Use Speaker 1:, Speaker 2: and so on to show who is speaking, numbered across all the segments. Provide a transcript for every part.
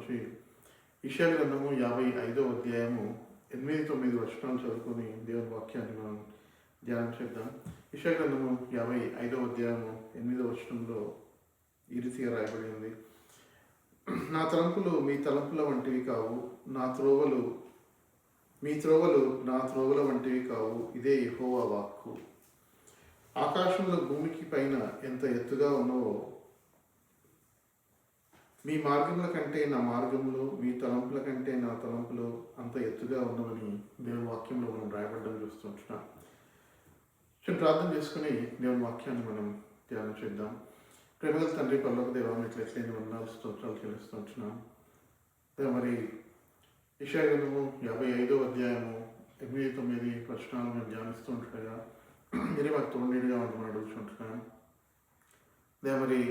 Speaker 1: నుంచి యెషయా గ్రంథము 55వ అధ్యాయము 8-9 వచనాలు చదువుకొని దేవుని వాక్యాన్ని మనం ధ్యానం చేద్దాం. యెషయా గ్రంథము 55వ అధ్యాయము 8వ వచనంలో ఈ రీతిగా రాయబడి ఉంది. నా తలంపులు మీ తలంపుల వంటివి కావు, నా త్రోవలు మీ త్రోవలు నా త్రోవల వంటివి కావు, ఇదే యెహోవా వాక్కు. ఆకాశంలో భూమికి పైన ఎంత ఎత్తుగా ఉన్నవో మీ మార్గముల కంటే నా మార్గములు, మీ తలంపుల కంటే నా తలంపులు అంత ఎత్తుగా ఉన్నవని దేవుని వాక్యంలో మనం రాయబడ్డం చూస్తుంటున్నాం. ప్రార్థన చేసుకుని దేవుని వాక్యాన్ని మనం ధ్యానం చేద్దాం. ప్రేమగల తండ్రి, పరలోక దేవ, మీకు ఎట్లయిన వందనాలు స్తోత్రాలు చెల్లిస్తుంటున్నాం. మరి యెషయా గ్రంథము 55వ అధ్యాయము 8-9 వచనాలు మేము ధ్యానిస్తూ ఉంటుండగా మీరే మాకు తోడుగా ఉండమని అడుగుతుంటున్నాను. మరి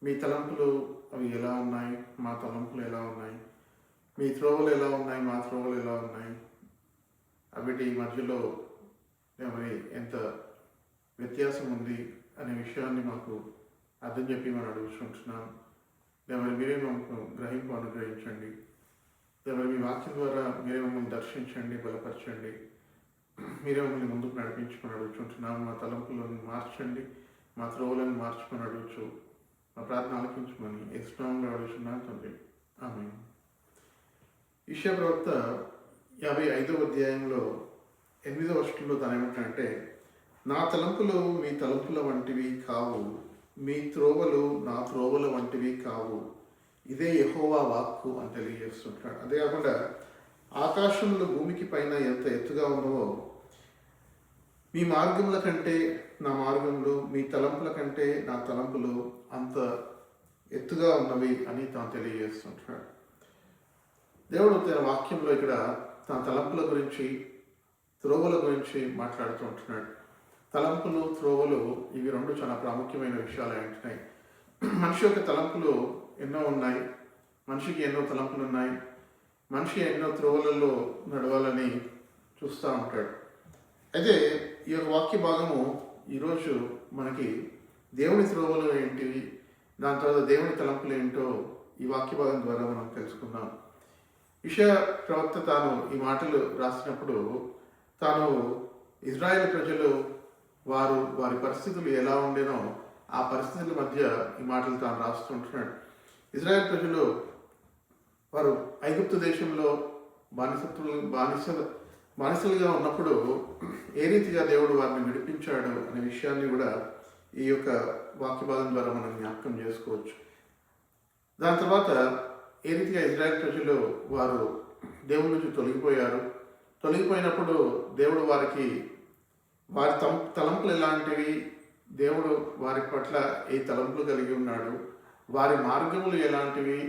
Speaker 1: మీ తలంపులు అవి ఎలా ఉన్నాయి, మా తలంపులు ఎలా ఉన్నాయి, మీ త్రోవలు ఎలా ఉన్నాయి, మా త్రోవలు ఎలా ఉన్నాయి, వీటి మధ్యలో మరి ఎంత వ్యత్యాసం ఉంది అనే విషయాన్ని మాకు అర్థం చెప్పి మనం అడుగుతుంటున్నాం. మరి మీరే మాకు గ్రహింపు అనుగ్రహించండి. మరి మీ వాక్యం ద్వారా మీరే మమ్మల్ని దర్శించండి, బలపరచండి, మీరే మమ్మల్ని ముందుకు నడిపించుకొని అడుగుతుంటున్నాం. మా తలంపులను మార్చండి, మా త్రోవలను మార్చుకొని అడుగుచు మా ప్రార్థన ఆలకించమని యేసునామములో అడుగుతున్నాను తండ్రి, ఆమేన్. యెషయా ప్రవక్త 55వ అధ్యాయంలో 8వ వచనంలో తను ఏమంటాడంటే, నా తలంపులు మీ తలంపుల వంటివి కావు, మీ త్రోవలు నా త్రోవల వంటివి కావు, ఇదే యెహోవా వాక్కు అని తెలియజేస్తుంటాడు. అదే కాకుండా ఆకాశంలో భూమికి పైన ఎంత ఎత్తుగా ఉన్నవో మీ మార్గముల కంటే నా మార్గములు, మీ తలంపుల కంటే నా తలంపులు అంత ఎత్తుగా ఉన్నవి అని తాను తెలియజేస్తుంటాడు. దేవుడు తన వాక్యంలో ఇక్కడ తన తలంపుల గురించి, త్రోవల గురించి మాట్లాడుతూ ఉంటున్నాడు. తలంపులు, త్రోవలు ఇవి రెండు చాలా ప్రాముఖ్యమైన విషయాలు అంటున్నాయి. మనిషి యొక్క తలంపులు ఎన్నో ఉన్నాయి, మనిషికి ఎన్నో తలంపులు ఉన్నాయి, మనిషి ఎన్నో త్రోవలలో నడవాలని చూస్తూ ఉంటాడు. అయితే ఈ యొక్క వాక్య భాగము ఈరోజు మనకి దేవుని త్రోవలు ఏంటివి, దాని తర్వాత దేవుని తలంపులు ఏంటో ఈ వాక్య భాగం ద్వారా మనం తెలుసుకుందాం. యెషయా ప్రవక్త తాను ఈ మాటలు రాసినప్పుడు తాను ఇజ్రాయేల్ ప్రజలు వారి పరిస్థితులు ఎలా ఉండేనో ఆ పరిస్థితుల మధ్య ఈ మాటలు తాను రాస్తుంటున్నాడు. ఇజ్రాయేల్ ప్రజలు వారు ఐగుప్తు దేశంలో బానిసలుగా ఉన్నప్పుడు ఏ రీతిగా దేవుడు వారిని విడిపించాడు అనే విషయాన్ని కూడా ఈ యొక్క వాక్య భాగం ద్వారా మనం జ్ఞాపకం చేసుకోవచ్చు. దాని తర్వాత ఏ రీతిగా ఇజ్రాయెల్ ప్రజలు వారు దేవుడి నుంచి తొలగిపోయినప్పుడు దేవుడు వారి తలంపులు ఎలాంటివి, దేవుడు వారి పట్ల ఏ తలంపులు కలిగి ఉన్నాడు, వారి మార్గములు ఎలాంటివి,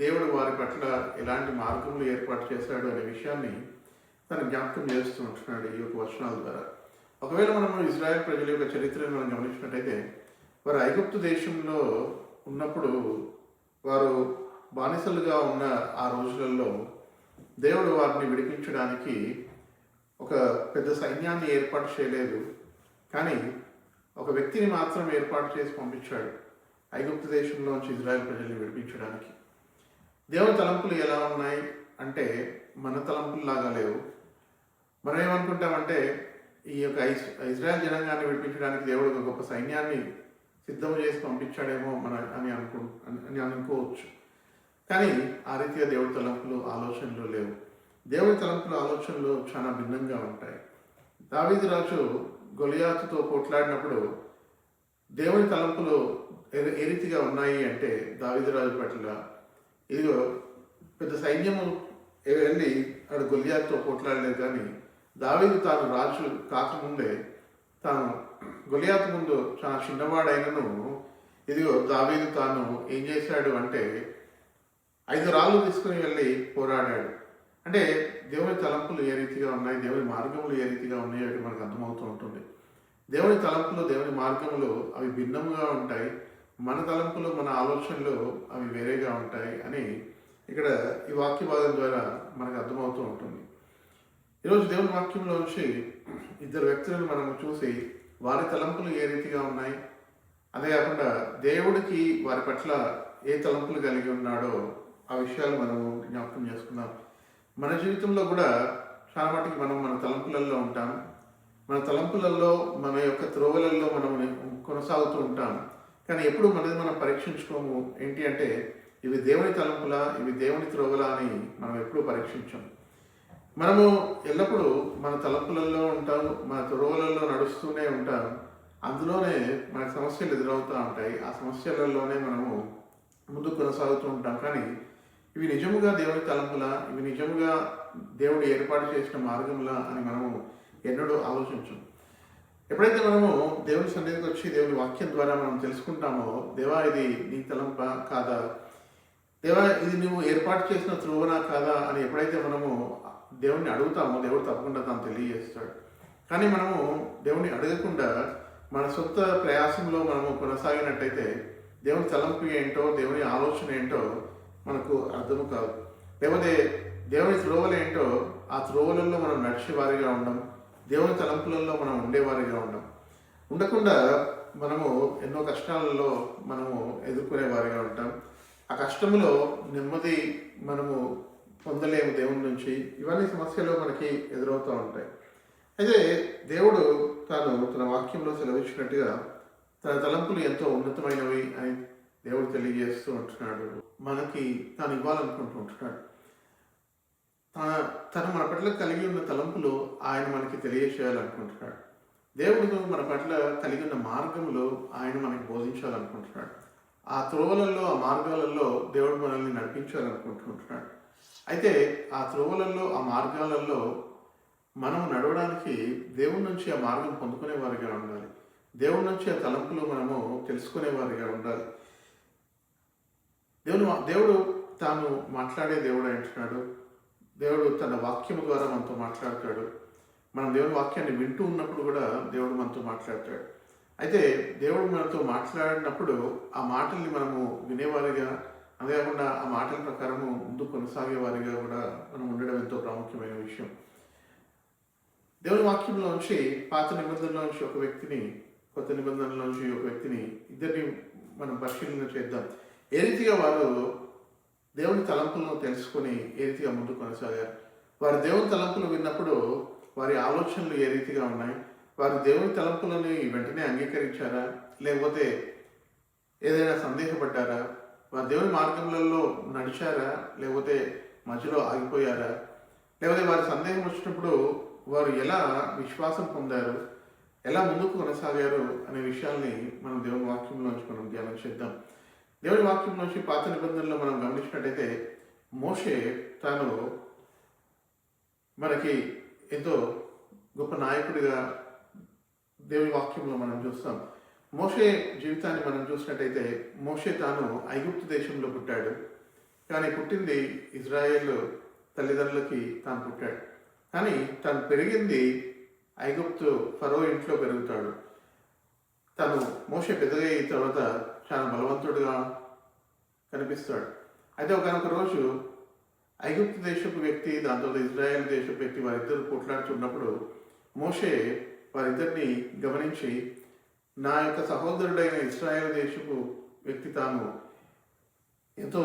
Speaker 1: దేవుడు వారి పట్ల ఎలాంటి మార్గములు ఏర్పాటు చేశాడు అనే విషయాన్ని తను జ్ఞాపకం చేస్తూ ఉంటున్నాడు ఈ యొక్క వచనాల ద్వారా. ఒకవేళ మనము ఇజ్రాయెల్ ప్రజల యొక్క చరిత్రను మనం గమనించినట్టయితే వారు ఐగుప్తు దేశంలో ఉన్నప్పుడు వారు బానిసలుగా ఉన్న ఆ రోజులలో దేవుడు వారిని విడిపించడానికి ఒక పెద్ద సైన్యాన్ని ఏర్పాటు చేయలేదు, కానీ ఒక వ్యక్తిని మాత్రం ఏర్పాటు చేసి పంపించాడు ఐగుప్తు దేశంలోంచి ఇజ్రాయెల్ ప్రజల్ని విడిపించడానికి. దేవుని తలంపులు ఎలా ఉన్నాయి అంటే మన తలంపుల్లాగా లేవు. మనం ఏమనుకుంటామంటే ఈ యొక్క ఇజ్రాయెల్ జనాంగాన్ని విడిపించడానికి దేవుడు ఒక గొప్ప సైన్యాన్ని సిద్ధం చేసి పంపించాడేమో అని అనుకోవచ్చు. కానీ ఆ రీతిగా దేవుడి తలంపులు, ఆలోచనలు లేవు. దేవుడి తలంపులు, ఆలోచనలు చాలా భిన్నంగా ఉంటాయి. దావీదు రాజు గొలియాతుతో పోట్లాడినప్పుడు దేవుని తలంపులు ఏ రీతిగా ఉన్నాయి అంటే దావీదు రాజు పట్ల ఇదిగో పెద్ద సైన్యము వెళ్ళి ఆడు గొలియాతుతో పోట్లాడలేదు, కానీ దావీదు తాను రాజు కాకముందే తాను గొలియాతు ముందు చాలా చిన్నవాడైనను ఇదిగో దావీదు తాను ఏం చేశాడు అంటే 5 రాళ్ళు తీసుకుని వెళ్ళి పోరాడాడు. అంటే దేవుని తలంపులు ఏ రీతిగా ఉన్నాయి, దేవుని మార్గములు ఏ రీతిగా ఉన్నాయో మనకు అర్థమవుతూ ఉంటుంది. దేవుని తలంపులు, దేవుని మార్గములు అవి భిన్నముగా ఉంటాయి, మన తలంపులు, మన ఆలోచనలు అవి వేరేగా ఉంటాయి అని ఇక్కడ ఈ వాక్య భాగం ద్వారా మనకు అర్థమవుతూ ఉంటుంది. ఈరోజు దేవుని వాక్యంలోంచి 2 వ్యక్తులను మనం చూసి వారి తలంపులు ఏ రీతిగా ఉన్నాయి, అదే కాకుండా దేవుడికి వారి పట్ల ఏ తలంపులు కలిగి ఉన్నాడో ఆ విషయాలు మనము జ్ఞాపకం చేసుకుందాం. మన జీవితంలో కూడా చాలా మటుకు మనం మన తలంపులలో ఉంటాం. మన తలంపులలో మన యొక్క త్రోవలలో మనం కొనసాగుతూ ఉంటాం. కానీ ఎప్పుడు మనది మనం పరీక్షించుకోము. ఏంటి అంటే ఇవి దేవుని తలంపులా, ఇవి దేవుని త్రోవలా అని మనం ఎప్పుడూ పరీక్షించాం. మనము ఎల్లప్పుడూ మన తలంపులలో ఉంటాం, మన త్రోవలలో నడుస్తూనే ఉంటాం. అందులోనే మనకు సమస్యలు ఎదురవుతూ ఉంటాయి. ఆ సమస్యలలోనే మనము ముందుకు కొనసాగుతూ ఉంటాం. కానీ ఇవి నిజముగా దేవుని తలంపులా, ఇవి నిజముగా దేవుడు ఏర్పాటు చేసిన మార్గములా అని మనము ఎన్నడూ ఆలోచించం. ఎప్పుడైతే మనము దేవుని సన్నిధికి వచ్చి దేవుని వాక్యం ద్వారా మనం తెలుసుకుంటామో, దేవా ఇది నీ తలంపా కాదా, దేవా ఇది నువ్వు ఏర్పాటు చేసిన త్రోవనా కాదా అని ఎప్పుడైతే మనము దేవుణ్ణి అడుగుతామో, దేవుడు తప్పకుండా తాను తెలియజేస్తాడు. కానీ మనము దేవుణ్ణి అడగకుండా మన సొంత ప్రయాసంలో మనము కొనసాగినట్టయితే దేవుని తలంపు ఏంటో, దేవుని ఆలోచన ఏంటో మనకు అర్థము కాదు. లేకపోతే దేవుని త్రోవలు ఏంటో ఆ త్రోవలలో మనం నడిచేవారిగా ఉండం, దేవుని తలంపులలో మనం ఉండేవారిగా ఉండకుండా మనము ఎన్నో కష్టాలలో మనము ఎదుర్కొనేవారిగా ఉంటాం. ఆ కష్టంలో నెమ్మది మనము పొందలేము దేవుని నుంచి. ఇవన్నీ సమస్యలు మనకి ఎదురవుతూ ఉంటాయి. అయితే దేవుడు తాను తన వాక్యంలో సెలవిచ్చినట్టుగా తన తలంపులు ఎంతో ఉన్నతమైనవి అని దేవుడు తెలియజేస్తూ ఉంటున్నాడు. మనకి తాను ఇవ్వాలనుకుంటూ ఉంటున్నాడు. తను మన పట్ల కలిగి ఉన్న తలంపులు ఆయన మనకి తెలియచేయాలనుకుంటున్నాడు. దేవుడు మన పట్ల కలిగి ఉన్న మార్గంలో ఆయన మనకి బోధించాలనుకుంటున్నాడు. ఆ త్రోవలలో, ఆ మార్గాలలో దేవుడు మనల్ని నడిపించాలనుకుంటున్నాడు. అయితే ఆ త్రోవలలో, ఆ మార్గాలలో మనం నడవడానికి దేవుడి నుంచి ఆ మార్గం పొందుకునేవారిగా ఉండాలి. దేవుడి నుంచి ఆ తలంపులు మనము తెలుసుకునేవారిగా ఉండాలి. దేవుడు తాను మాట్లాడే దేవుడు అంటున్నాడు. దేవుడు తన వాక్యము ద్వారా మనతో మాట్లాడతాడు. మనం దేవుని వాక్యాన్ని వింటూ ఉన్నప్పుడు కూడా దేవుడు మనతో మాట్లాడతాడు. అయితే దేవుడు మనతో మాట్లాడినప్పుడు ఆ మాటల్ని మనము వినేవారిగా, అంతేకాకుండా ఆ మాటల ప్రకారము ముందు కొనసాగేవారిగా కూడా మనం ఉండడం ఎంతో ప్రాముఖ్యమైన విషయం. దేవుని వాక్యంలోంచి పాత నిబంధనలోంచి ఒక వ్యక్తిని, కొత్త నిబంధనలోంచి ఒక వ్యక్తిని, ఇద్దరిని మనం పరిశీలన చేద్దాం. ఏ రీతిగా వారు దేవుని తలంపులను తెలుసుకొని ఏ రీతిగా ముందు కొనసాగారు. వారు దేవుని తలంపులు విన్నప్పుడు వారి ఆలోచనలు ఏ రీతిగా ఉన్నాయి, వారు దేవుని తలంపులని వెంటనే అంగీకరించారా, లేకపోతే ఏదైనా సందేహపడ్డారా, వారు దేవుని మార్గంలో నడిచారా, లేకపోతే మధ్యలో ఆగిపోయారా, లేకపోతే వారి సందేహం వచ్చినప్పుడు వారు ఎలా విశ్వాసం పొందారు, ఎలా ముందుకు కొనసాగారు అనే విషయాల్ని మనం దేవుని వాక్యంలోంచి మనం ధ్యానం చేద్దాం. దేవుని వాక్యంలోంచి పాత నిబంధనలో మనం గమనించినట్టయితే మోషే తాను మనకి ఎంతో గొప్ప నాయకుడిగా దేవుని వాక్యంలో మనం చూస్తాం. మోషే జీవితాన్ని మనం చూసినట్టయితే మోషే తాను ఐగుప్తు దేశంలో పుట్టాడు. కానీ పుట్టింది ఇజ్రాయేల్ తల్లిదండ్రులకి తాను పుట్టాడు. కానీ తను పెరిగింది ఐగుప్తు ఫరో ఇంట్లో పెరుగుతాడు. తను మోషే పెద్దగా అయిన తర్వాత చాలా బలవంతుడిగా కనిపిస్తాడు. అయితే ఒకనొక రోజు ఐగుప్తు దేశపు వ్యక్తి, దాంతో ఇజ్రాయెల్ దేశపు వ్యక్తి వారిద్దరు పోట్లాడుతున్నప్పుడు మోషే వారిద్దరిని గమనించి, నా యొక్క సహోదరుడైన ఇజ్రాయెల్ దేశపు వ్యక్తి తాను ఎంతో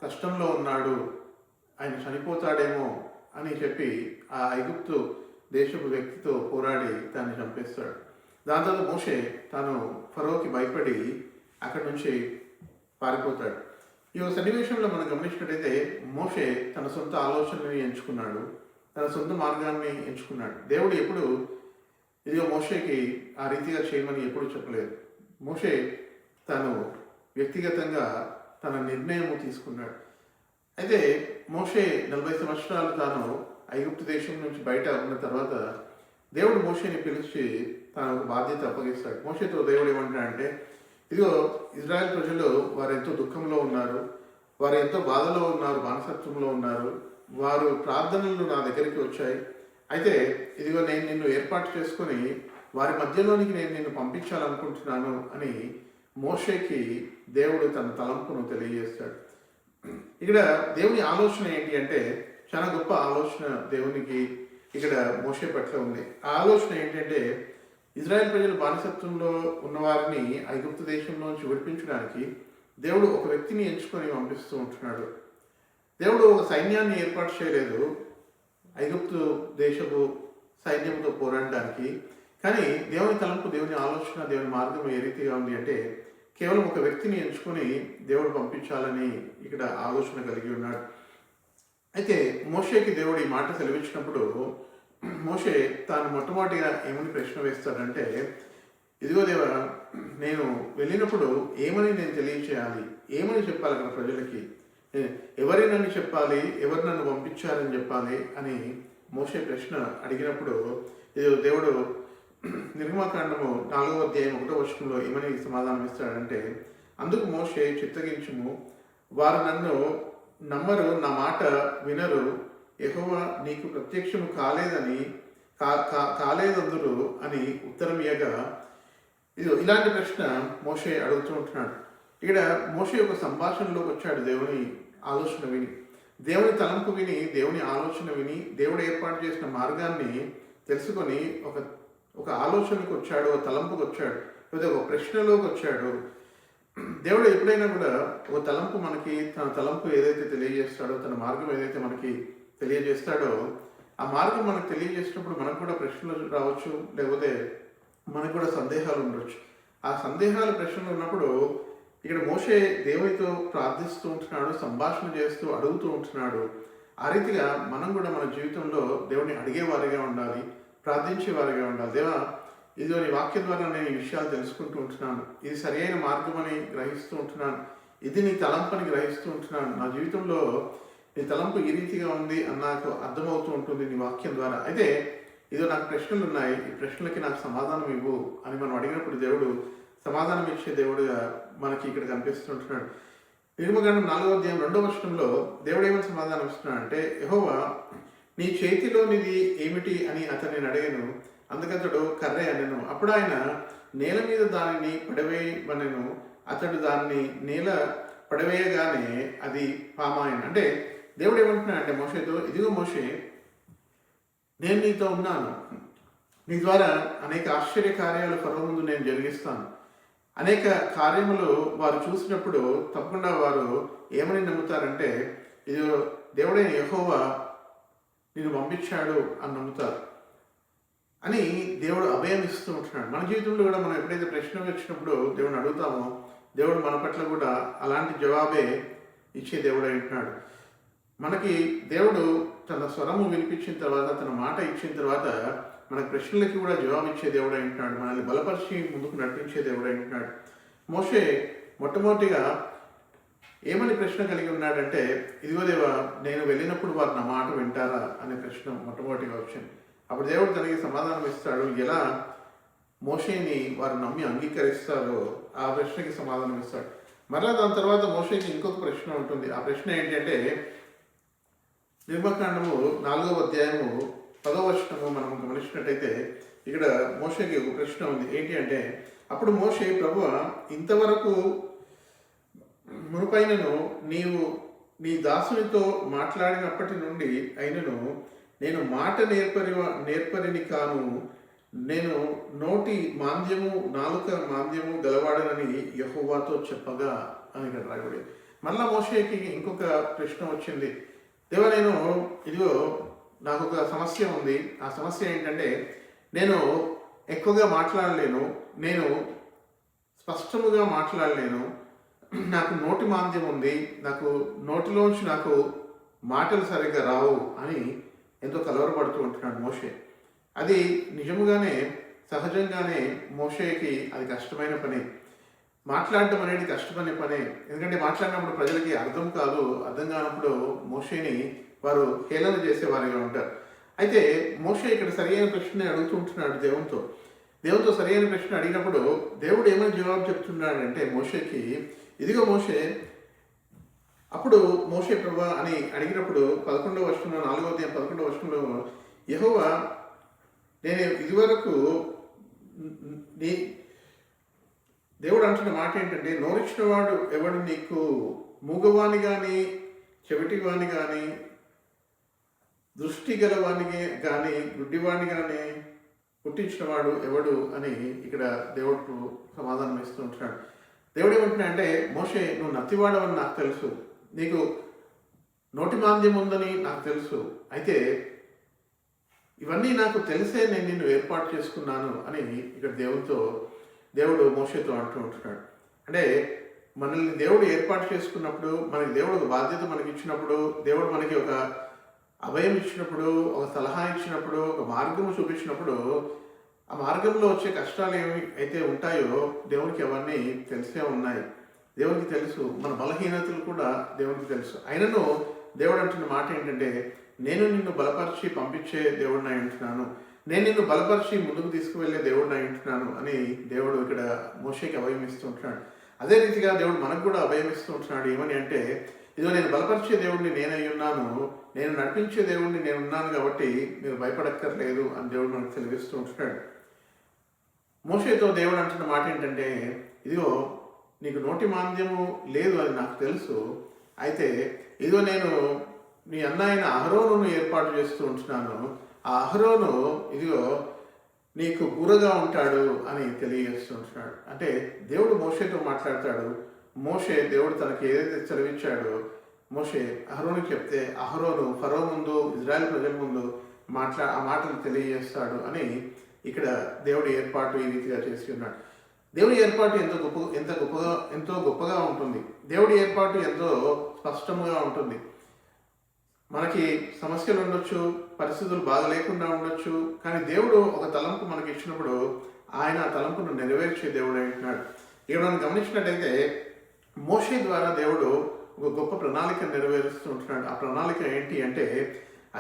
Speaker 1: కష్టంలో ఉన్నాడు, ఆయన చనిపోతాడేమో అని చెప్పి ఆ ఐగుప్తు దేశపు వ్యక్తితో పోరాడి దాన్ని చంపేస్తాడు. దాంతో మోషే తాను ఫరోకి భయపడి అక్కడి నుంచి పారిపోతాడు. ఈ సన్నివేశంలో మనం గమనించినట్టయితే మోషే తన సొంత ఆలోచనని ఎంచుకున్నాడు, తన సొంత మార్గాన్ని ఎంచుకున్నాడు. దేవుడు ఎప్పుడు ఇదిగో మోషేకి ఆ రీతిగా చేయమని ఎప్పుడు చెప్పలేదు. మోషే తను వ్యక్తిగతంగా తన నిర్ణయం తీసుకున్నాడు. అయితే మోషే 40 సంవత్సరాలు తాను ఐగుప్తు దేశం నుంచి బయట ఉన్న తర్వాత దేవుడు మోషేని పిలిచి తన ఒక బాధ్యత అప్పగిస్తాడు. మోషేతో దేవుడు ఏమంటాడంటే, ఇదిగో ఇజ్రాయెల్ ప్రజలు వారు ఎంతో దుఃఖంలో ఉన్నారు, వారు ఎంతో బాధలో ఉన్నారు, బానిసత్వంలో ఉన్నారు, వారు ప్రార్థనలు నా దగ్గరికి వచ్చాయి. అయితే ఇదిగో నేను నిన్ను ఏర్పాటు చేసుకొని వారి మధ్యలోనికి నేను నిన్ను పంపించాలనుకుంటున్నాను అని మోషేకి దేవుడు తన తలంపును తెలియజేస్తాడు. ఇక్కడ దేవుని ఆలోచన ఏంటి అంటే చాలా గొప్ప ఆలోచన దేవునికి ఇక్కడ మోషే పట్ల ఉంది. ఆ ఆలోచన ఏంటంటే ఇజ్రాయెల్ ప్రజలు బానిసత్వంలో ఉన్నవారిని ఐగుప్తు దేశంలో నుంచి విడిపించడానికి దేవుడు ఒక వ్యక్తిని ఎంచుకొని పంపిస్తూ ఉంటున్నాడు. దేవుడు ఒక సైన్యాన్ని ఏర్పాటు చేయలేదు ఐగుప్తు దేశపు సైన్యంతో పోరాడడానికి. కానీ దేవుని తలంపు, దేవుని ఆలోచన, దేవుని మార్గం ఏ రీతిగా ఉంది అంటే కేవలం ఒక వ్యక్తిని ఎంచుకొని దేవుడు పంపించాలని ఇక్కడ ఆలోచన కలిగి ఉన్నాడు. అయితే మోషేకి దేవుడు ఈ మాట సెలవిచ్చినప్పుడు మోషే తాను మొట్టమొదటిగా ఏమని ప్రశ్న వేస్తాడంటే, ఇదిగో దేవా, నేను వెళ్ళినప్పుడు ఏమని నేను తెలియచేయాలి, ఏమని చెప్పాలి అక్కడ ప్రజలకి, ఎవరి నన్ను చెప్పాలి, ఎవరు నన్ను పంపించారని చెప్పాలి అని మోషే ప్రశ్న అడిగినప్పుడు దేవుడు నిర్గమకాండము 4వ అధ్యాయం 1వ వచనంలో ఏమని సమాధానం ఇస్తాడంటే, అందుకు మోషే చిత్తగించుము, వారు నన్ను నమ్మరు, నా మాట వినరు, యెహోవా నీకు ప్రత్యక్షము కాలేదందురు అని ఉత్తరం ఇయ్యగా, ఇలాంటి ప్రశ్న మోషే అడుగుతూ ఉంటున్నాడు. ఇక్కడ మోషే ఒక సంభాషణలోకి వచ్చాడు. దేవుని ఆలోచన విని, దేవుని తలంపు విని, దేవుని ఆలోచన విని, దేవుడు ఏర్పాటు చేసిన మార్గాన్ని తెలుసుకొని ఒక ఆలోచనకు వచ్చాడు, ఒక తలంపుకి వచ్చాడు, లేదా ఒక ప్రశ్నలోకి వచ్చాడు. దేవుడు ఎప్పుడైనా కూడా ఒక తలంపు మనకి, తన తలంపు ఏదైతే తెలియజేస్తాడో, తన మార్గం ఏదైతే మనకి తెలియజేస్తాడో, ఆ మార్గం మనకు తెలియజేసినప్పుడు మనకు కూడా ప్రశ్నలు రావచ్చు, లేకపోతే మనకు కూడా సందేహాలు ఉండవచ్చు. ఆ సందేహాలు, ప్రశ్నలు ఉన్నప్పుడు ఇక్కడ మోషే దేవునితో ప్రార్థిస్తూ ఉంటున్నాడు, సంభాషణ చేస్తూ అడుగుతూ ఉంటున్నాడు. ఆ రీతిగా మనం కూడా మన జీవితంలో దేవుని అడిగేవారిగా ఉండాలి, ప్రార్థించేవారిగా ఉండాలి. దేవా, ఇదిగో నీ వాక్యం ద్వారా నేను ఈ విషయాలు తెలుసుకుంటూ ఉంటున్నాను, ఇది సరైన మార్గం అని గ్రహిస్తూ ఉంటున్నాను, ఇది నీ తలంపని గ్రహిస్తూ ఉంటున్నాను, నా జీవితంలో నీ తలంపు ఈ రీతిగా ఉంది అని నాకు అర్థమవుతూ ఉంటుంది నీ వాక్యం ద్వారా. అయితే ఇదో నాకు ప్రశ్నలు ఉన్నాయి, ఈ ప్రశ్నలకి నాకు సమాధానం ఇవ్వు అని మనం అడిగినప్పుడు దేవుడు సమాధానం ఇచ్చే దేవుడుగా మనకి ఇక్కడ కనిపిస్తుంటున్నాడు. నిర్గమకాండం 4వ అధ్యాయం 2వ వచనంలో దేవుడు ఏమని సమాధానం ఇస్తున్నాడు అంటే, యెహోవా నీ చేతిలోనిది ఏమిటి అని అతన్ని అడిగాను, అందుకతడు కర్రే అనెను. అప్పుడు ఆయన నేల మీద దానిని పడవేయమనెను. అతడు దాన్ని నేల పడవేయగానే అది పామాయను. అంటే దేవుడు ఏమంటున్నాడు అంటే మోషేతో, ఇదిగో మోషే, నేను నీతో ఉన్నాను, నీ ద్వారా అనేక ఆశ్చర్య కార్యాలు ఫరో ముందు నేను జరిగిస్తాను. అనేక కార్యములు వారు చూసినప్పుడు తప్పకుండా వారు ఏమని నమ్ముతారంటే, ఇది దేవుడైన యెహోవా నిన్ను పంపించాడు అని నమ్ముతారు అని దేవుడు అభయం ఇస్తూ ఉంటున్నాడు. మన జీవితంలో కూడా మనం ఎప్పుడైతే ప్రశ్న వచ్చినప్పుడు దేవుడిని అడుగుతామో, దేవుడు మన పట్ల కూడా అలాంటి జవాబే ఇచ్చే దేవుడు అంటున్నాడు. మనకి దేవుడు తన స్వరము వినిపించిన తర్వాత, తన మాట ఇచ్చిన తర్వాత మన ప్రశ్నలకి కూడా జవాబు ఇచ్చే దేవుడు అంటున్నాడు, మనల్ని బలపరిచి ముందుకు నడిపించే దేవుడు అంటున్నాడు. మోషే మొట్టమొదటిగా ఏమని ప్రశ్న కలిగి ఉన్నాడంటే, ఇదిగో దేవా, నేను వెళ్ళినప్పుడు వారు నా మాట వింటారా అనే ప్రశ్న మొట్టమొదటిగా వచ్చింది. అప్పుడు దేవుడు తనకి సమాధానం ఇస్తాడు. ఎలా మోషేని వారు నమ్మి అంగీకరిస్తారో ఆ ప్రశ్నకి సమాధానం ఇస్తాడు. మరలా దాని తర్వాత మోషేకి ఇంకొక ప్రశ్న ఉంటుంది. ఆ ప్రశ్న ఏంటంటే, నిర్గమకాండము 4వ అధ్యాయము 10వ వచనము మనం గమనించినట్టయితే ఇక్కడ మోషేకి ఒక ప్రశ్న ఉంది. ఏంటి అంటే, అప్పుడు మోషే, ప్రభువా, ఇంతవరకు మునుపైనను నీవు నీ దాసునితో మాట్లాడినప్పటి నుండి అయినను నేను మాట నేర్పరిని కాను, నేను నోటి మాంద్యము, నాలుక మాంద్యము గలవాడనని యెహోవాతో చెప్పగా అని ఇక్కడ రాయబడి. మళ్ళా మోషేకి ఇంకొక ప్రశ్న వచ్చింది. దేవా, ఇదిగో నాకు ఒక సమస్య ఉంది. ఆ సమస్య ఏంటంటే, నేను ఎక్కువగా మాట్లాడలేను, నేను స్పష్టముగా మాట్లాడలేను, నాకు నోటి మాంద్యం ఉంది, నాకు నోటిలోంచి నాకు మాటలు సరిగ్గా రావు అని ఎంతో కలవరపడుతూ ఉంటున్నాడు మోషే. అది నిజముగానే సహజంగానే మోషేకి అది కష్టమైన పని. మాట్లాడటం అనేది కష్టమైన పని. ఎందుకంటే మాట్లాడినప్పుడు ప్రజలకి అర్థం కాదు, అర్థం కానప్పుడు మోషేని వారు హేళన చేసేవారిగా ఉంటారు. అయితే మోషే ఇక్కడ సరైన ప్రశ్న అడుగుతూ ఉంటున్నాడు దేవునితో సరైన ప్రశ్న అడిగినప్పుడు దేవుడు ఏమని జవాబు చెప్తున్నాడంటే మోషేకి, ఇదిగో మోషే, అప్పుడు మోషే ప్రభువా అని అడిగినప్పుడు 11వ వచనంలో, 4వ అధ్యాయం 11వ వచనంలో, యెహోవా, నేను ఇదివరకు దేవుడు అంటున్న మాట ఏంటంటే, నోరిచ్చిన వాడు ఎవడు నీకు, మూగవాణి కానీ, చెవిటివాణి కానీ, దృష్టి గలవానికి కానీ, గుడ్డివాణి కానీ పుట్టించిన వాడు ఎవడు అని ఇక్కడ దేవుడు సమాధానం ఇస్తూ ఉంటున్నాడు. దేవుడు ఏమంటున్నా అంటే, మోషే, నువ్వు నత్తివాడవని నాకు తెలుసు, నీకు నోటి మాంద్యం ఉందని నాకు తెలుసు. అయితే ఇవన్నీ నాకు తెలిసే నేను నిన్ను ఏర్పాటు చేసుకున్నాను అని ఇక్కడ దేవుడు మోషేతో అంటూ ఉంటున్నాడు. అంటే మనల్ని దేవుడు ఏర్పాటు చేసుకున్నప్పుడు, మనకి దేవుడు ఒక బాధ్యత మనకి ఇచ్చినప్పుడు, దేవుడు మనకి ఒక అభయం ఇచ్చినప్పుడు, ఒక సలహా ఇచ్చినప్పుడు, ఒక మార్గము చూపించినప్పుడు, ఆ మార్గంలో వచ్చే కష్టాలు ఏమి అయితే ఉంటాయో దేవునికి అవన్నీ తెలిసే ఉన్నాయి. దేవునికి తెలుసు. మన బలహీనతలు కూడా దేవునికి తెలుసు. అయినను దేవుడు అంటున్న మాట ఏంటంటే, నేను నిన్ను బలపరిచి పంపించే దేవుడిని అయి ఉంటున్నాను, నేను నిన్ను బలపరిచి ముందుకు తీసుకువెళ్ళే దేవుడిని అయి ఉంటున్నాను అని దేవుడు ఇక్కడ మోషేకి అభయం ఇస్తూ ఉంటున్నాడు. అదే రీతిగా దేవుడు మనకు కూడా అభయం ఇస్తూ ఉంటున్నాడు. ఏమని అంటే, ఇదిగో నేను బలపరిచే దేవుడిని నేనై ఉన్నాను, నేను నడిపించే దేవుడిని నేను ఉన్నాను కాబట్టి మీరు భయపడక్కర్లేదు అని దేవుడు మనకు తెలివిస్తూ ఉంటున్నాడు. మోషేతో దేవుడు అంటున్న మాట ఏంటంటే, ఇదిగో నీకు నోటి మాంద్యము లేదు అది నాకు తెలుసు. అయితే ఇదిగో నేను నీ అన్న అయిన అహరోనును ఏర్పాటు చేస్తూ ఉంటున్నాను. ఆ అహరోను ఇదిగో నీకు గురుగా ఉంటాడు అని తెలియజేస్తూ ఉంటున్నాడు. అంటే దేవుడు మోషేతో మాట్లాడతాడు. దేవుడు తనకి ఏదైతే చదివించాడో మోషే అహరోనుకి చెప్తే అహరోను ఫరో ముందు, ఇజ్రాయెల్ ప్రజల ముందు ఆ మాటలు తెలియజేస్తాడు అని ఇక్కడ దేవుడి ఏర్పాటు ఈ రీతిగా చేసి ఉన్నాడు. దేవుడి ఏర్పాటు ఎంతో గొప్పగా ఉంటుంది. దేవుడి ఏర్పాటు ఎంతో స్పష్టముగా ఉంటుంది. మనకి సమస్యలు ఉండొచ్చు, పరిస్థితులు బాగా లేకుండా ఉండొచ్చు, కానీ దేవుడు ఒక తలంపు మనకి ఇచ్చినప్పుడు ఆయన ఆ తలంపును నెరవేర్చే దేవుడు అంటున్నాడు. ఇక్కడ మనం గమనించినట్టయితే మోషే ద్వారా దేవుడు ఒక గొప్ప ప్రణాళిక నెరవేరుస్తూ ఉంటున్నాడు. ఆ ప్రణాళిక ఏంటి అంటే,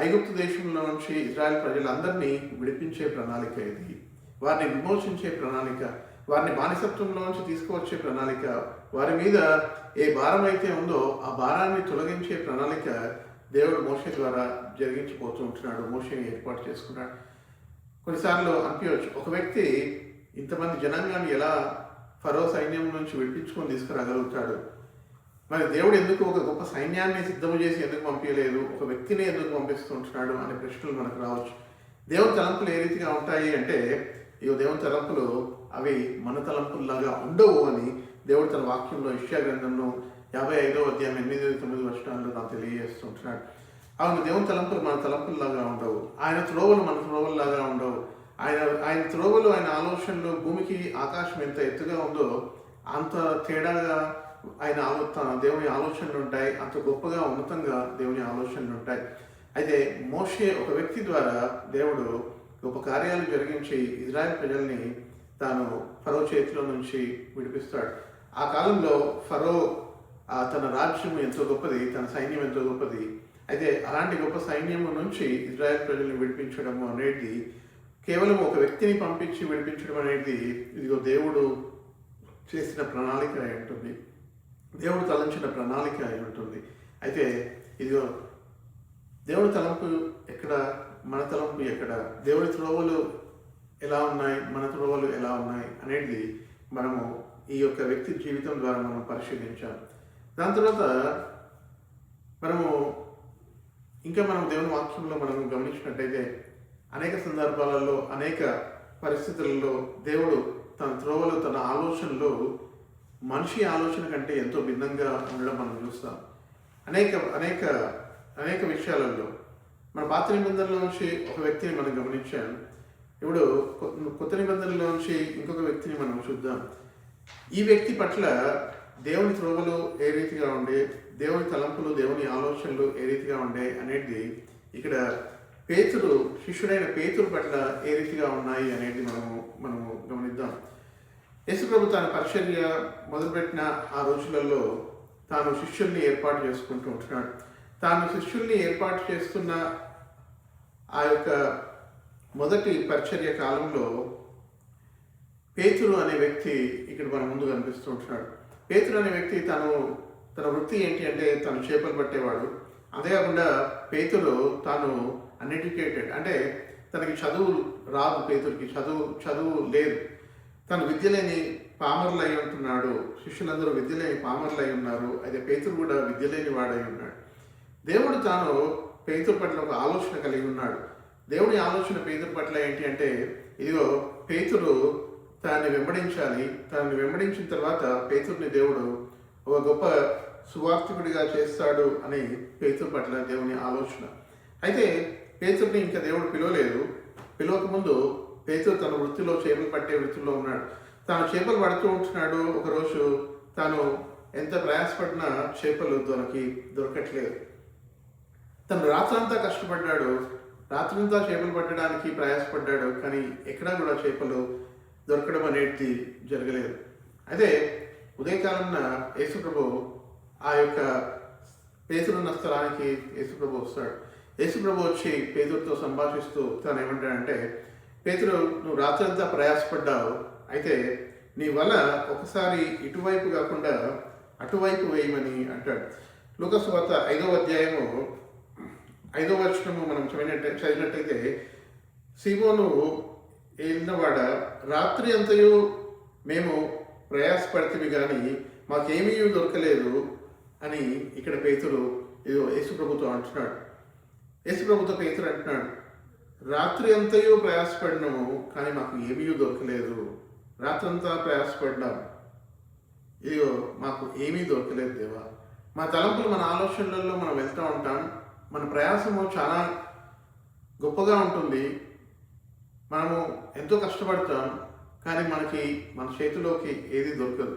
Speaker 1: ఐగుప్తు దేశంలో నుంచి ఇజ్రాయెల్ ప్రజలందరినీ విడిపించే ప్రణాళిక ఇది. వారిని విమోచించే ప్రణాళిక, వారిని బానిసత్వంలోంచి తీసుకువచ్చే ప్రణాళిక, వారి మీద ఏ భారం అయితే ఉందో ఆ భారాన్ని తొలగించే ప్రణాళిక దేవుడు మోషే ద్వారా జరిగించిపోతూ ఉంటున్నాడు. మోషేని ఏర్పాటు చేసుకున్నాడు. కొన్నిసార్లు అనిపించవచ్చు, ఒక వ్యక్తి ఇంతమంది జనాంగాన్ని ఎలా ఫరో సైన్యం నుంచి విడిపించుకొని తీసుకురాగలుగుతాడు? మరి దేవుడు ఎందుకు ఒక గొప్ప సైన్యాన్ని సిద్ధము చేసి ఎందుకు పంపించలేదు, ఒక వ్యక్తిని ఎందుకు పంపిస్తూ ఉంటున్నాడు అనే ప్రశ్నలు మనకు రావచ్చు. దేవుని తలంపులు ఏ రీతిగా ఉంటాయి అంటే, ఈ దేవుని తలంపులు అవి మన తలంపుల్లాగా ఉండవు అని దేవుడు తన వాక్యంలో యెషయా గ్రంథంలో 55వ అధ్యాయం 8-9 వచనాల్లో నాకు తెలియజేస్తుంటున్నాడు. అవును, దేవుని తలంపులు మన తలంపుల్లాగా ఉండవు. ఆయన త్రోవలు మన త్రోవల్లాగా ఉండవు. ఆయన త్రోవలు, ఆయన ఆలోచనలు భూమికి ఆకాశం ఎంత ఎత్తుగా ఉందో అంత తేడాగా దేవుని ఆలోచనలు ఉంటాయి. అంత గొప్పగా ఉన్నతంగా దేవుని ఆలోచనలు ఉంటాయి. అయితే మోషే ఒక వ్యక్తి ద్వారా దేవుడు గొప్ప కార్యాలు జరిగించి ఇజ్రాయెల్ ప్రజల్ని తాను ఫరో చేతిలో నుంచి విడిపిస్తాడు. ఆ కాలంలో ఫరో తన రాజ్యం ఎంతో గొప్పది, తన సైన్యం ఎంతో గొప్పది. అయితే అలాంటి గొప్ప సైన్యం నుంచి ఇజ్రాయెల్ ప్రజల్ని విడిపించడం అనేది కేవలం ఒక వ్యక్తిని పంపించి విడిపించడం అనేది ఇదిగో దేవుడు చేసిన ప్రణాళిక అయి ఉంటుంది, దేవుడు తలంచిన ప్రణాళిక అయి ఉంటుంది. అయితే ఇదిగో దేవుడి తలంపు ఎక్కడ, మన తలంపు ఎక్కడ, దేవుడి త్రోవలు ఎలా ఉన్నాయి, మన త్రోవలు ఎలా ఉన్నాయి అనేది మనము ఈ యొక్క వ్యక్తి జీవితం ద్వారా మనం పరిశీలించాలి. దాని తర్వాత మనము మనం దేవుని వాక్యంలో మనం గమనించినట్టయితే అనేక సందర్భాలలో, అనేక పరిస్థితులలో దేవుడు తన త్రోవలు, తన ఆలోచనలు మనిషి ఆలోచన కంటే ఎంతో భిన్నంగా ఉండడం మనం చూస్తాం. అనేక విషయాలలో మన పాత నిబంధనల నుంచి ఒక వ్యక్తిని మనం గమనించాం. ఇప్పుడు కొత్త నిబంధనల నుంచి ఇంకొక వ్యక్తిని మనం చూద్దాం. ఈ వ్యక్తి పట్ల దేవుని త్రోవలు ఏ రీతిగా ఉండే, దేవుని తలంపులు, దేవుని ఆలోచనలు ఏ రీతిగా ఉండే అనేది ఇక్కడ శిష్యుడైన పేతురు పట్ల ఏ రీతిగా ఉన్నాయి అనేది మనము గమనిద్దాం. యేసుప్రభు తాను పరిచర్య మొదలుపెట్టిన ఆ రోజులలో తాను శిష్యుల్ని ఏర్పాటు చేసుకుంటూ ఉంటున్నాడు. తాను శిష్యుల్ని ఏర్పాటు చేస్తున్న ఆ యొక్క మొదటి పరిచర్య కాలంలో పేతురు అనే వ్యక్తి ఇక్కడ మన ముందు కనిపిస్తూ ఉంటున్నాడు. పేతురు అనే వ్యక్తి తన వృత్తి ఏంటి అంటే తను చేపలు పట్టేవాడు. అంతేకాకుండా పేతురు తాను అన్ఎడ్యుకేటెడ్, అంటే తనకి చదువు రాదు. పేతురికి చదువు లేదు. తను విద్య లేని పామర్లు అయి ఉంటున్నాడు. శిష్యులందరూ విద్య లేని పామర్లు అయి ఉన్నారు. అయితే పేతురు కూడా విద్య లేని వాడై ఉన్నాడు. దేవుడు తాను పేతురు పట్ల ఒక ఆలోచన కలిగి ఉన్నాడు. దేవుడి ఆలోచన పేతురు పట్ల ఏంటి అంటే, ఇదిగో పేతురు తనని వెంబడించాలి. తనని వెంబడించిన తర్వాత పేతురుని దేవుడు ఒక గొప్ప సువార్థికుడిగా చేస్తాడు అని పేతురు పట్ల దేవుని ఆలోచన. అయితే పేతురుని ఇంకా దేవుడు పిలవలేదు. పిలవక ముందు పేతురు తన వృత్తిలో, చేపలు పట్టే వృత్తిలో ఉన్నాడు. తాను చేపలు పడుతూ ఉంటున్నాడు. ఒకరోజు తాను ఎంత ప్రయాసపడినా చేపలు దొరకట్లేదు. తను రాత్రంతా కష్టపడ్డాడు. రాత్రంతా చేపలు పట్టడానికి ప్రయాసపడ్డాడు. కానీ ఎక్కడా కూడా చేపలు దొరకడం అనేది జరగలేదు. అయితే ఉదయకాలంన యేసుప్రభు ఆ యొక్క పేతురున్న స్థలానికి యేసుప్రభు వస్తాడు. యేసుప్రభు వచ్చి పేతురుతో సంభాషిస్తూ తాను ఏమంటాడంటే, పేతురు, నువ్వు రాత్రంతా ప్రయాసపడ్డావు. అయితే నీ వల ఒకసారి ఇటువైపు కాకుండా అటువైపు వేయమని అంటాడు. లూకా సువార్త 5వ అధ్యాయము 5వ వచనము మనం చదివినట్టయితే, సీమోను ఏలినవాడ, రాత్రి అంతయు మేము ప్రయాసపడితే కానీ మాకేమీ దొరకలేదు అని ఇక్కడ పేతురు యేసుప్రభుతో అంటున్నాడు. యేసుప్రభుతో పేతురు అంటున్నాడు, రాత్రి అంతయు ప్రయాసపడినాము కానీ మాకు ఏమీ దొరకలేదు. రాత్రంతా ప్రయాసపడ్డాం, ఇదిగో మాకు ఏమీ దొరకలేదు దేవా. మన తలంపులు, మన ఆలోచనలలో మనం వెళ్తూ ఉంటాం. మన ప్రయాసము చాలా గొప్పగా ఉంటుంది. మనము ఎంతో కష్టపడతాం, కానీ మన చేతిలోకి ఏది దొరకదు.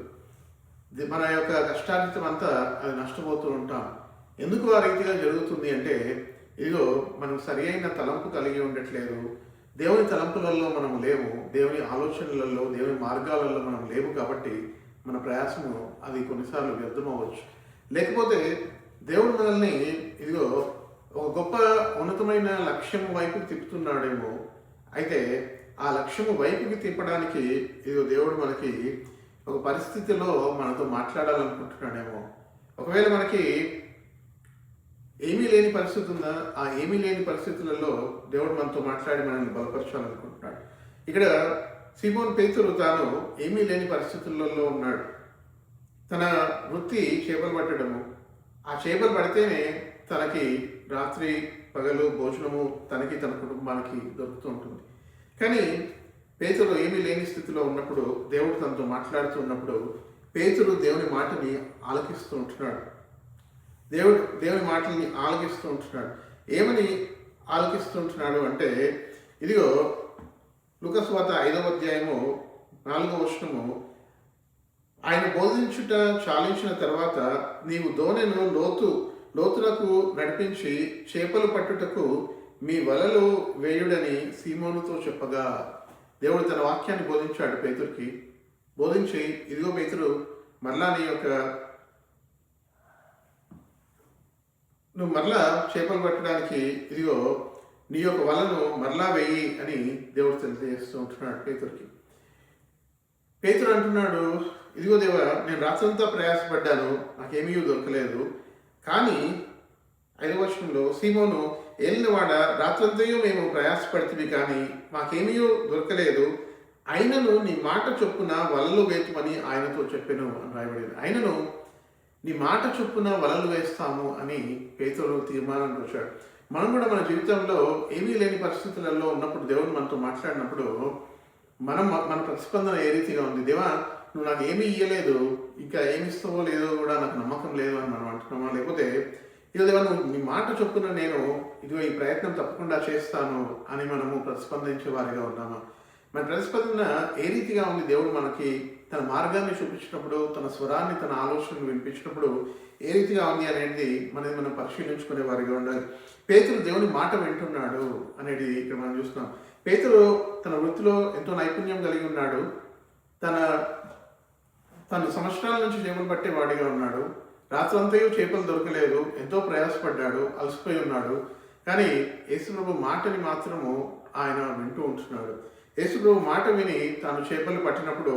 Speaker 1: మన యొక్క కష్టార్జితం అంతా అది నష్టపోతూ ఉంటాం. ఎందుకు ఆ రీతిగా జరుగుతుంది అంటే, ఇదిగో మనం సరి అయిన తలంపు కలిగి ఉండట్లేదు. దేవుని తలంపులలో మనం లేవు. దేవుని ఆలోచనలలో, దేవుని మార్గాలలో మనం లేవు. కాబట్టి మన ప్రయాసము అది కొన్నిసార్లు వ్యర్థమవ్వచ్చు. లేకపోతే దేవుడు మనల్ని ఇదిగో ఒక గొప్ప ఉన్నతమైన లక్ష్యం వైపుకి తిప్పుతున్నాడేమో. అయితే ఆ లక్ష్యము వైపుకి తిప్పడానికి ఇదిగో దేవుడు మనకి ఒక పరిస్థితిలో మనతో మాట్లాడాలనుకుంటున్నాడేమో. ఒకవేళ మనకి ఏమీ లేని పరిస్థితి ఉందా, ఆ ఏమీ లేని పరిస్థితులలో దేవుడు మనతో మాట్లాడి మనల్ని బలపరచాలనుకుంటున్నాడు. ఇక్కడ సీమోను పేతురు తాను ఏమీ లేని పరిస్థితులలో ఉన్నాడు. తన వృత్తి చేపలు పట్టడము. ఆ చేపలు పడితేనే తనకి రాత్రి పగలు భోజనము తనకి తన కుటుంబానికి దొరుకుతూ ఉంటుంది. కానీ పేతురు ఏమీ లేని స్థితిలో ఉన్నప్పుడు, దేవుడు తనతో మాట్లాడుతూ ఉన్నప్పుడు, పేతురు దేవుని మాటని ఆలకిస్తూ ఉంటున్నాడు. దేవుని మాటల్ని ఆలకిస్తూ ఉంటున్నాడు. ఏమని ఆలకిస్తూ ఉంటున్నాడు అంటే, ఇదిగో లూకా సువార్త 5వ అధ్యాయము 4వ వచనము, ఆయన బోధించుట చాలించిన తర్వాత నీవు దోణెను లోతునకు నడిపించి చేపలు పట్టుటకు మీ వలలు వేయుడని సీమోనుతో చెప్పగా, దేవుడు తన వాక్యాన్ని బోధించాడు పేతురుకి. బోధించి, ఇదిగో పేతురు, మరలా నువ్వు మరలా చేపలు పట్టడానికి ఇదిగో నీ యొక్క వలను మరలా వేయి అని దేవుడు తెలియజేస్తూ ఉంటున్నాడు పేతురుకి. పేతురు అంటున్నాడు, ఇదిగో దేవా, నేను రాత్రంతా ప్రయాసపడ్డాను, నాకేమీ దొరకలేదు. కానీ 5వ వచనంలో, సీమోను ఏలినవాడ, రాత్రంతయు మేము ప్రయాసపడితే కానీ మాకేమీ దొరకలేదు. ఆయనను నీ మాట చొప్పున వలలు వేతుమని ఆయనతో చెప్పాను అని రాయబడింది. ఆయనను నీ మాట చొప్పున వలలు వేస్తాము అని పేతురు తీర్మానం వచ్చాడు. మనం కూడా మన జీవితంలో ఏమీ లేని పరిస్థితులలో ఉన్నప్పుడు, దేవుడు మనతో మాట్లాడినప్పుడు మన ప్రతిస్పందన ఏ రీతిగా ఉంది? దేవా, నువ్వు నాకు ఏమీ ఇయ్యలేదు, ఇంకా ఏమి ఇస్తావో లేదో కూడా నాకు నమ్మకం లేదు అని మనం అంటున్నామా? లేకపోతే ఇదిగో దేవా, నువ్వు నీ మాట చొప్పున నేను ఇదిగో ఈ ప్రయత్నం తప్పకుండా చేస్తాను అని మనము ప్రతిస్పందించే వారిగా ఉన్నామా? మన ప్రతిస్పందన ఏ రీతిగా ఉంది? దేవుడు మనకి తన మార్గాన్ని చూపించినప్పుడు, తన స్వరాన్ని, తన ఆలోచనను వినిపించినప్పుడు ఏ రీతిగా ఉంది అనేది మనం పరిశీలించుకునే వారిగా ఉండాలి. పేతురు దేవుని మాట వింటున్నాడు అనేది ఇక్కడ మనం చూస్తున్నాం. పేతురు తన వృత్తిలో ఎంతో నైపుణ్యం కలిగి ఉన్నాడు. తన సంవత్సరాల నుంచి చేపలు పట్టే వాడిగా ఉన్నాడు. రాత్రంతయు చేపలు దొరకలేదు, ఎంతో ప్రయాసపడ్డాడు, అలసిపోయి ఉన్నాడు. కానీ యేసుప్రభు మాటని మాత్రము ఆయన వింటూ ఉంటున్నాడు. యేసుప్రభు మాట విని తాను చేపలు పట్టినప్పుడు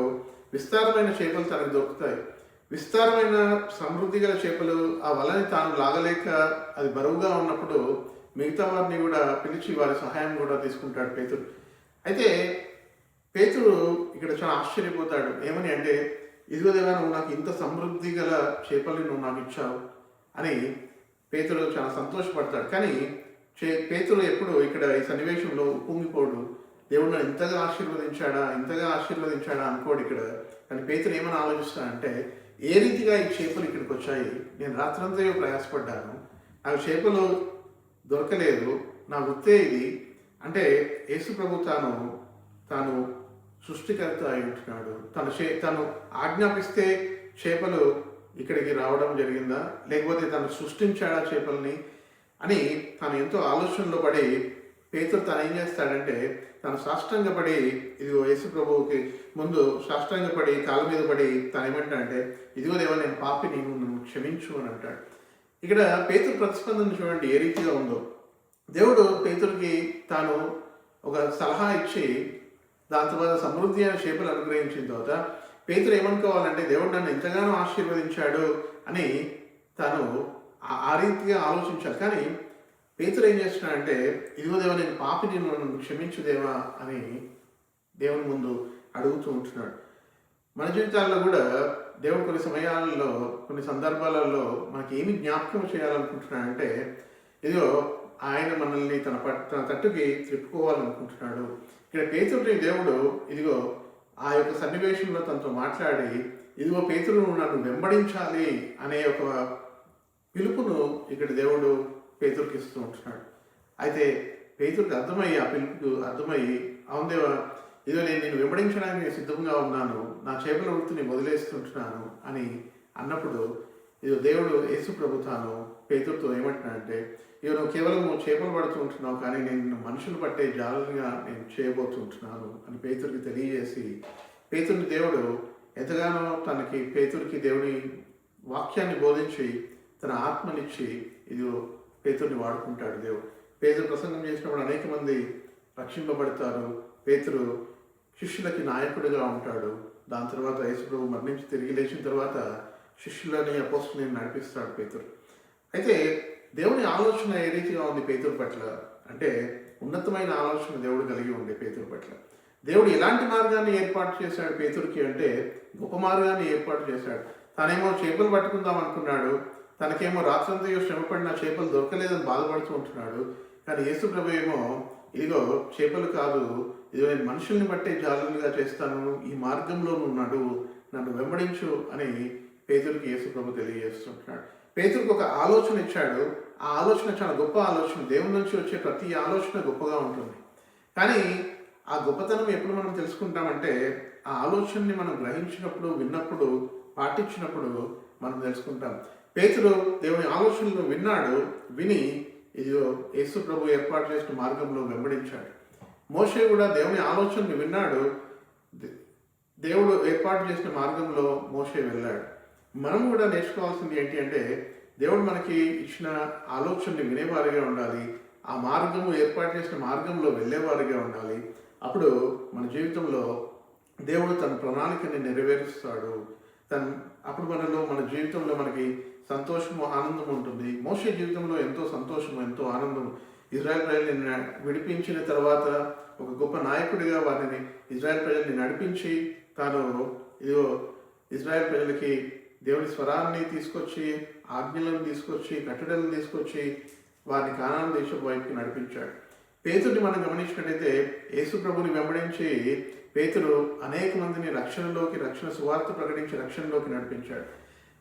Speaker 1: విస్తారమైన చేపలు తనకు దొరుకుతాయి. విస్తారమైన సమృద్ధి గల చేపలు ఆ వలని తాను లాగలేక అది బరువుగా ఉన్నప్పుడు మిగతా వారిని కూడా పిలిచి వారి సహాయం కూడా తీసుకుంటాడు పేతురు. అయితే పేతురు ఇక్కడ చాలా ఆశ్చర్యపోతాడు. ఏమని అంటే, ఇదిగో దేవా, నువ్వు నాకు ఇంత సమృద్ధి గల చేపల్ని నువ్వు నాకు ఇచ్చావు అని పేతురు చాలా సంతోషపడతాడు. కానీ పేతురు ఎప్పుడు ఇక్కడ ఈ సన్నివేశంలో ఉప్పొంగిపోడు. దేవుడు నన్ను ఇంతగా ఆశీర్వదించాడా అనుకోడు ఇక్కడ. కానీ పేతురు ఏమని ఆలోచిస్తాడంటే, ఏ రీతిగా ఈ చేపలు ఇక్కడికి వచ్చాయి? నేను రాత్రంతా ప్రయాసపడ్డాను, నాకు చేపలు దొరకలేదు, నా వృత్తే ఇది అంటే యేసు ప్రభు తాను సృష్టికర్త అయి ఉంటున్నాడు. తను ఆజ్ఞాపిస్తే చేపలు ఇక్కడికి రావడం జరిగిందా, లేకపోతే తను సృష్టించాడా చేపల్ని అని తను ఎంతో ఆలోచనలో పడి పేతురు తను ఏం చేస్తాడంటే తను సాష్టాంగపడి ఇదిగో యేసు ప్రభువుకి ముందు సాష్టాంగపడి కాళ్ళ మీద పడి తను ఏమంటాడంటే ఇదిగో దేవా నేను పాపిని, నన్ను క్షమించు అని అంటాడు. ఇక్కడ పేతురు ప్రతిస్పందన చూడండి ఏ రీతిగా ఉందో. దేవుడు పేతురుకి తాను ఒక సలహా ఇచ్చి దాని తర్వాత సమృద్ధి అయిన చేపలు అనుగ్రహించిన తర్వాత పేతురు ఏమనుకోవాలంటే దేవుడు నన్ను ఎంతగానో ఆశీర్వదించాడు అని తాను ఆ రీతిగా ఆలోచించాలి. కానీ పేతురు ఏం చేస్తున్నాడంటే ఇదిగో దేవా నేను పాపిని, నన్ను క్షమించు దేవా అని దేవుని ముందు అడుగుతూ ఉంటున్నాడు. మన జీవితాల్లో కూడా దేవుడు కొన్ని సమయాలలో కొన్ని సందర్భాలలో మనకి ఏమి జ్ఞాపకం చేయాలనుకుంటున్నాడంటే ఇదిగో ఆయన మనల్ని తన తట్టుకి తిప్పుకోవాలనుకుంటున్నాడు. ఇక్కడ పేతురుని దేవుడు ఇదిగో ఆ యొక్క సన్నివేశంలో తనతో మాట్లాడి ఇదిగో పేతురు నన్ను వెంబడించాలి అనే ఒక పిలుపును ఇక్కడ దేవుడు పేతురుకి ఇస్తూ ఉంటున్నాడు. అయితే పేతురుకి అర్థమయ్యి ఆ పిలుపుకు అర్థమయ్యి అవును దేవా ఇదిగో నేను వెంబడించడానికి సిద్ధంగా ఉన్నాను, నా చేపల వృత్తిని వదిలేస్తుంటున్నాను అని అన్నప్పుడు ఇదిగో దేవుడు యేసు ప్రభు తాను పేతురుతో ఏమంటున్నాడంటే ఇక నువ్వు కేవలం చేపలు పడుతూ ఉంటున్నావు, కానీ నేను మనుషులు పట్టే జాలుగా నేను చేయబోతుంటున్నాను అని పేతురికి తెలియజేసి పేతురిని దేవుడు ఎంతగానో పేతురికి దేవుని వాక్యాన్ని బోధించి తన ఆత్మనిచ్చి ఇదిగో పేతురిని వాడుకుంటాడు దేవుడు. పేతురు ప్రసంగం చేసినప్పుడు అనేక మంది రక్షింపబడతారు. పేతురు శిష్యులకి నాయకుడిగా ఉంటాడు. దాని తర్వాత యేసు ప్రభు మరణించి తిరిగి లేచిన తర్వాత శిష్యులని అపోస్తులని నడిపిస్తాడు పేతురు. అయితే దేవుని ఆలోచన ఏ రీతిగా ఉంది పేతురు పట్ల అంటే ఉన్నతమైన ఆలోచన దేవుడు కలిగి ఉండే పేతురు పట్ల. దేవుడు ఎలాంటి మార్గాన్ని ఏర్పాటు చేశాడు పేతురికి అంటే గొప్ప మార్గాన్ని ఏర్పాటు చేశాడు. తనేమో చేపలు పట్టుకుందాం అనుకున్నాడు, తనకేమో రాత్రంతా శ్రమపడిన చేపలు దొరకలేదని బాధపడుతూ ఉంటున్నాడు. కానీ యేసు ప్రభు ఏమో ఇదిగో చేపలు కాదు, ఇదిగో నేను మనుషుల్ని బట్టే జాలులుగా చేస్తాను, ఈ మార్గంలో ఉన్నాడు, నన్ను వెంబడించు అని పేతురికి యేసు ప్రభు తెలియజేస్తుంటున్నాడు. పేతురికి ఒక ఆలోచన ఇచ్చాడు. ఆ ఆలోచన చాలా గొప్ప ఆలోచన. దేవుని నుంచి వచ్చే ప్రతి ఆలోచన గొప్పగా ఉంటుంది. కానీ ఆ గొప్పతనం ఎప్పుడు మనం తెలుసుకుంటామంటే ఆ ఆలోచనని మనం గ్రహించినప్పుడు, విన్నప్పుడు, పాటించినప్పుడు మనం తెలుసుకుంటాం. పేతురు దేవుని ఆలోచనలు విన్నాడు, విని ఇదిగో యేసు ప్రభు ఏర్పాటు చేసిన మార్గంలో వెంబడించాడు. మోషే కూడా దేవుని ఆలోచనని విన్నాడు, దేవుడు ఏర్పాటు చేసిన మార్గంలో మోషే వెళ్ళాడు. మనం కూడా నేర్చుకోవాల్సింది ఏంటి అంటే దేవుడు మనకి ఇచ్చిన ఆలోచనని వినేవారిగా ఉండాలి, ఆ మార్గము ఏర్పాటు చేసిన మార్గంలో వెళ్ళేవారిగా ఉండాలి. అప్పుడు మన జీవితంలో దేవుడు తన ప్రణాళికని నెరవేరుస్తాడు. అప్పుడు మన జీవితంలో మనకి సంతోషము, ఆనందం ఉంటుంది. మోషే జీవితంలో ఎంతో సంతోషము, ఎంతో ఆనందం. ఇజ్రాయెల్ ప్రజల్ని విడిపించిన తర్వాత ఒక గొప్ప నాయకుడిగా వారిని ఇజ్రాయెల్ ప్రజల్ని నడిపించి తాను ఇదిగో ఇజ్రాయెల్ ప్రజలకి దేవుని స్వరాన్ని తీసుకొచ్చి, ఆజ్ఞలను తీసుకొచ్చి, కట్టడలను తీసుకొచ్చి వారిని కానాను దేశం వైపుకి నడిపించాడు. పేతుడిని మనం గమనించినట్టయితే యేసు ప్రభుని వెంబడించి పేతురు అనేక మందిని రక్షణ సువార్త ప్రకటించి రక్షణలోకి నడిపించాడు.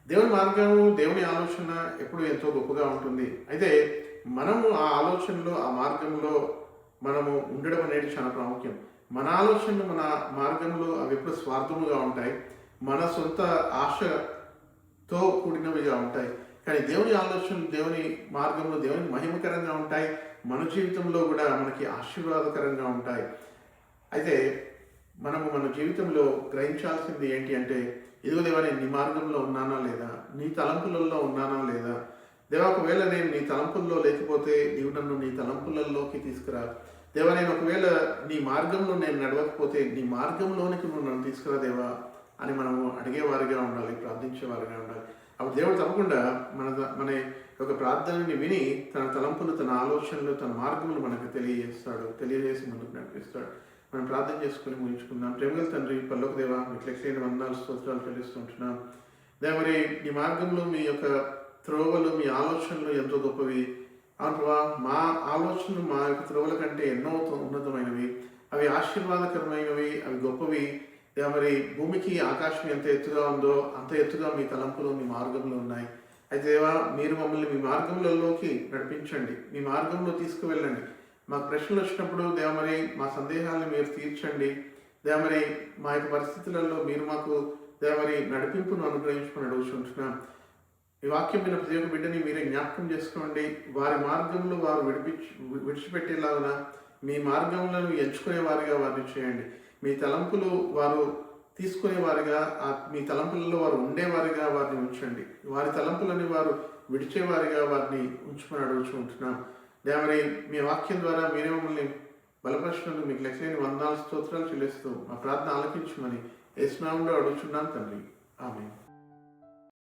Speaker 1: దేవుని మార్గము, దేవుని ఆలోచన ఎప్పుడు ఎంతో గొప్పగా ఉంటుంది. అయితే మనము ఆ ఆలోచనలో, ఆ మార్గంలో మనము ఉండడం అనేది చాలా ప్రాముఖ్యం. మన ఆలోచనలు, మన మార్గంలో అవి ఎప్పుడు స్వార్థముగా ఉంటాయి, మన సొంత ఆశతో కూడినవిగా ఉంటాయి. కానీ దేవుని ఆలోచనలు, దేవుని మార్గంలో దేవునికి మహిమకరంగా ఉంటాయి. మన జీవితంలో కూడా మనకి ఆశీర్వాదకరంగా ఉంటాయి. అయితే మనము మన జీవితంలో గ్రహించాల్సింది ఏంటి అంటే ఇదిగో దేవా నేను నీ మార్గంలో ఉన్నానా లేదా, నీ తలంపులలో ఉన్నానా లేదా. దేవా ఒకవేళ నేను నీ తలంపుల్లో లేకపోతే నీవు నన్ను నీ తలంపులలోకి తీసుకురా. దేవా నేను ఒకవేళ నీ మార్గంలో నేను నడవకపోతే నీ మార్గంలోనికి నువ్వు నన్ను తీసుకురా దేవా అని మనము అడిగేవారిగా ఉండాలి, ప్రార్థించేవారిగా ఉండాలి. అప్పుడు దేవుడు తప్పకుండా మన యొక్క ప్రార్థనని విని తన తలంపులు, తన ఆలోచనలు, తన మార్గములు మనకు తెలియజేసి ముందుకు నడిపిస్తాడు. మనం ప్రార్థన చేసుకుని ముగించుకుందాం. ప్రేమగల తండ్రి, పరలోక దేవా, మీకు లెక్కలేని వందనాలు, స్తోత్రాలు చెల్లిస్తుంటున్నాం. మరి ఈ మార్గంలో మీ యొక్క త్రోవలు, మీ ఆలోచనలు ఎంతో గొప్పవి. అవును, మా ఆలోచనలు మా యొక్క త్రోవల కంటే ఎన్నో ఉన్నతమైనవి, అవి ఆశీర్వాదకరమైనవి, అవి గొప్పవి. దేవా మరి భూమికి ఆకాశం ఎంత ఎత్తుగా ఉందో అంత ఎత్తుగా మీ తలంపులు మీ మార్గంలో ఉన్నాయి. అయితే దేవా మీరు మమ్మల్ని మీ మార్గంలోకి నడిపించండి, మీ మార్గంలో తీసుకువెళ్ళండి. మాకు ప్రశ్నలు వచ్చినప్పుడు దేవా మరి మా సందేహాలను మీరు తీర్చండి. దేవా మరి మా యొక్క పరిస్థితులలో మీరు మాకు దేవా మరి నడిపింపును అనుగ్రహించుకొని అడుగుతుంటున్నాం. ఈ వాక్యం మీద ప్రతి ఒక్క బిడ్డని మీరే జ్ఞాపకం చేసుకోండి. వారి మార్గంలో వారు విడిచిపెట్టేలాగా మీ మార్గంలో ఎంచుకునే వారిగా వారిని చేయండి. మీ తలంపులు వారు తీసుకునేవారిగా, మీ తలంపులలో వారు ఉండేవారిగా వారిని ఉంచండి. వారి తలంపులని వారు విడిచేవారిగా వారిని ఉంచుకొని అడుగుతుంటున్నాం. దేవరి మీ వాక్యం ద్వారా మీరే మమ్మల్ని బలపరిచినందుకు మీకు లెక్కలేని వందనాలు స్తోత్రాలు చెల్లిస్తూ మా ప్రార్థన ఆలకించమని యేసు నామములో అడుగుచున్నాం తండ్రి. ఆమేన్.